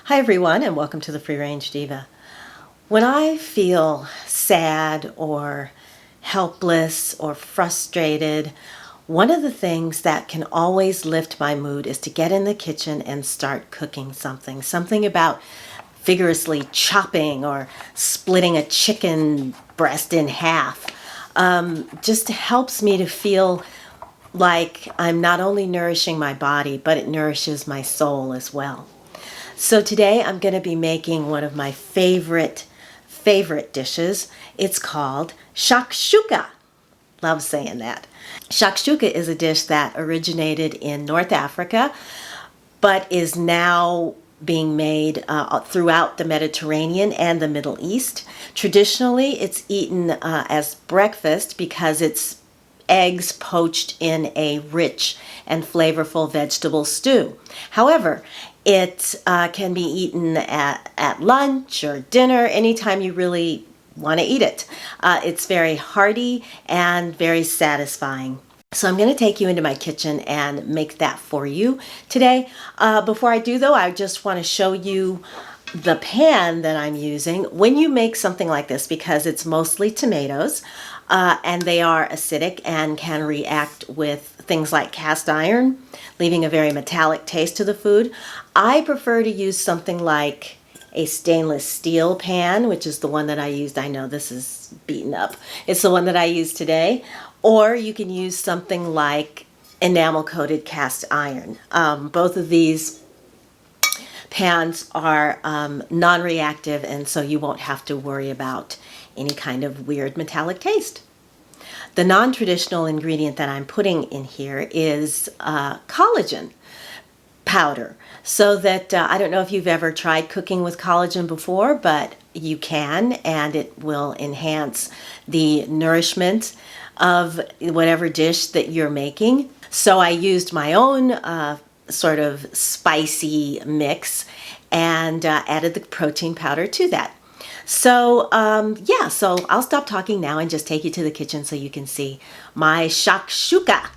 Hi everyone, and welcome to the Free Range Diva. When I feel sad or helpless or frustrated, one of the things that can always lift my mood is to get in the kitchen and start cooking something. Something about vigorously chopping or splitting a chicken breast in half. Just helps me to feel like I'm not only nourishing my body, but it nourishes my soul as well. So today I'm going to be making one of my favorite dishes. It's called Shakshuka. Love saying that. Shakshuka is a dish that originated in North Africa, but is now being made throughout the Mediterranean and the Middle East. Traditionally, it's eaten as breakfast because it's eggs poached in a rich and flavorful vegetable stew. However, it can be eaten at lunch or dinner, anytime you really want to eat it. It's very hearty and very satisfying. So I'm going to take you into my kitchen and make that for you today. Before I do though, I just want to show you the pan that I'm using. When you make something like this, because it's mostly tomatoes, and they are acidic and can react with things like cast iron, leaving a very metallic taste to the food, I prefer to use something like a stainless steel pan, which is the one that I used. I know this is beaten up. It's the one that I used today. Or you can use something like enamel-coated cast iron. Both of these pans are non-reactive, and so you won't have to worry about any kind of weird metallic taste. The non-traditional ingredient that I'm putting in here is collagen powder. So that, I don't know if you've ever tried cooking with collagen before, but you can, and it will enhance the nourishment of whatever dish that you're making. So I used my own sort of spicy mix and added the protein powder to that. So yeah, so I'll stop talking now and just take you to the kitchen so you can see my shakshuka.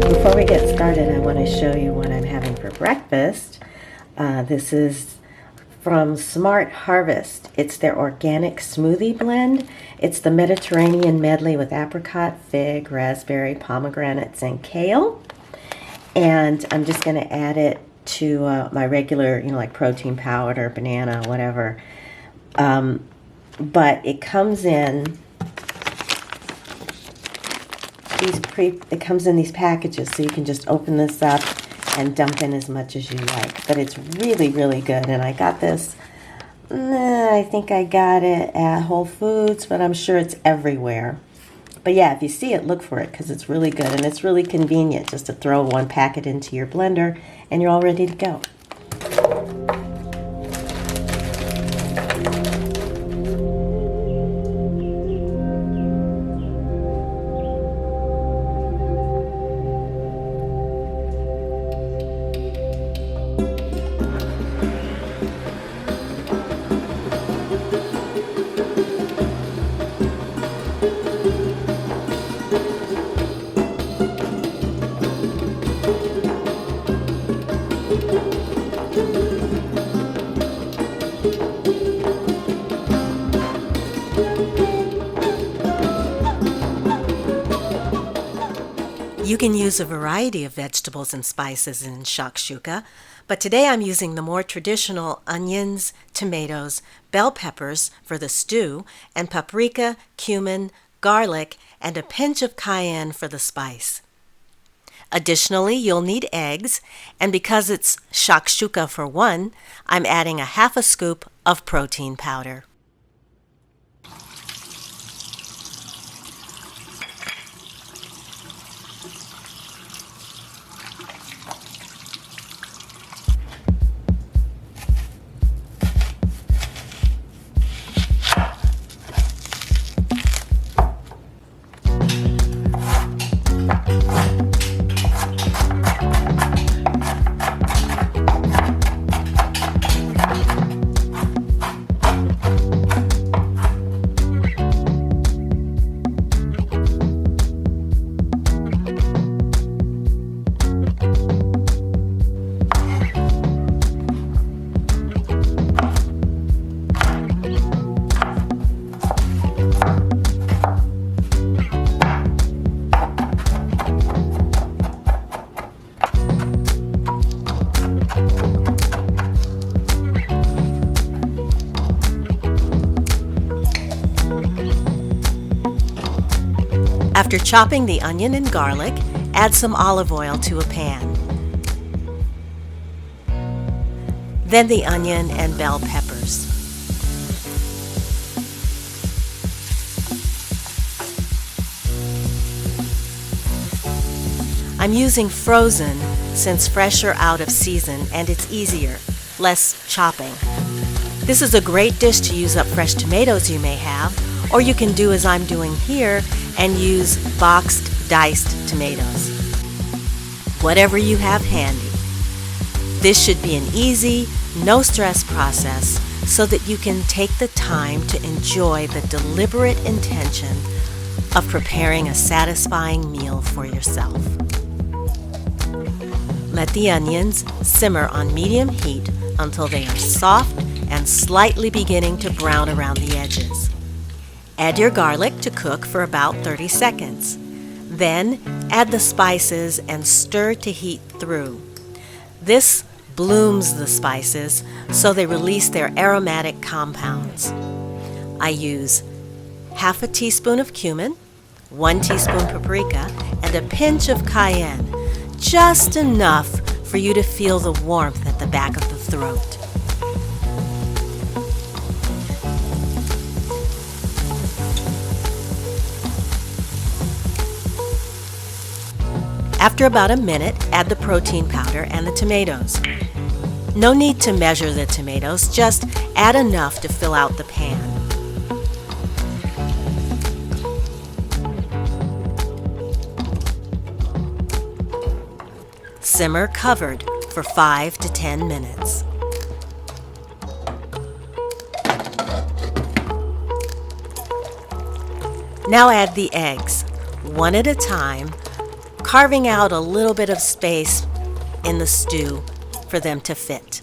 Before we get started, I want to show you what I'm having for breakfast. This is from Smart Harvest. It's their organic smoothie blend. It's the Mediterranean medley with apricot, fig, raspberry, pomegranates, and kale. And I'm just going to add it to my regular, like protein powder, banana, whatever. But it comes in it comes in these packages, so you can just open this up and dump in as much as you like. But it's really, really good. And I got this, I think I got it at Whole Foods, but I'm sure it's everywhere. But yeah, if you see it, look for it, because it's really good. And it's really convenient just to throw one packet into your blender and you're all ready to go. You can use a variety of vegetables and spices in shakshuka, but today I'm using the more traditional onions, tomatoes, bell peppers for the stew, and paprika, cumin, garlic, and a pinch of cayenne for the spice. Additionally, you'll need eggs, and because it's shakshuka for one, I'm adding a half a scoop of protein powder. After chopping the onion and garlic, add some olive oil to a pan. Then the onion and bell peppers. I'm using frozen since fresh are out of season and it's easier, less chopping. This is a great dish to use up fresh tomatoes you may have, or you can do as I'm doing here and use boxed, diced tomatoes. Whatever you have handy. This should be an easy, no-stress process so that you can take the time to enjoy the deliberate intention of preparing a satisfying meal for yourself. Let the onions simmer on medium heat until they are soft and slightly beginning to brown around the edges. Add your garlic to cook for about 30 seconds. Then add the spices and stir to heat through. This blooms the spices so they release their aromatic compounds. I use half a teaspoon of cumin, 1 teaspoon paprika, and a pinch of cayenne, just enough for you to feel the warmth at the back of the throat. After about a minute, add the protein powder and the tomatoes. No need to measure the tomatoes, just add enough to fill out the pan. Simmer covered for 5 to 10 minutes. Now add the eggs, one at a time, carving out a little bit of space in the stew for them to fit.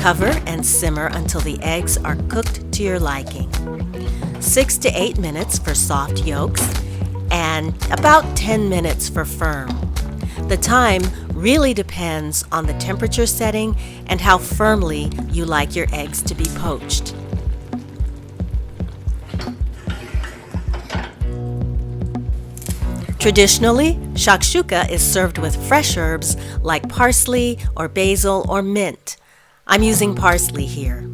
Cover and simmer until the eggs are cooked to your liking. 6 to 8 minutes for soft yolks and about 10 minutes for firm. The time really depends on the temperature setting and how firmly you like your eggs to be poached. Traditionally, shakshuka is served with fresh herbs like parsley or basil or mint. I'm using parsley here.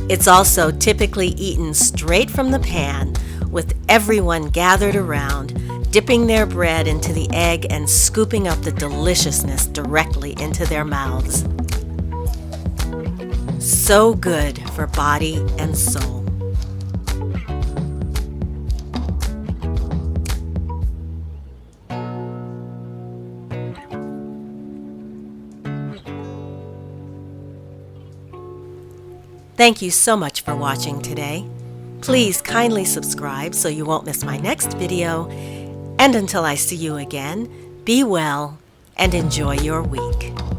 It's also typically eaten straight from the pan, with everyone gathered around, dipping their bread into the egg and scooping up the deliciousness directly into their mouths. So good for body and soul. Thank you so much for watching today. Please kindly subscribe so you won't miss my next video. And until I see you again, be well and enjoy your week.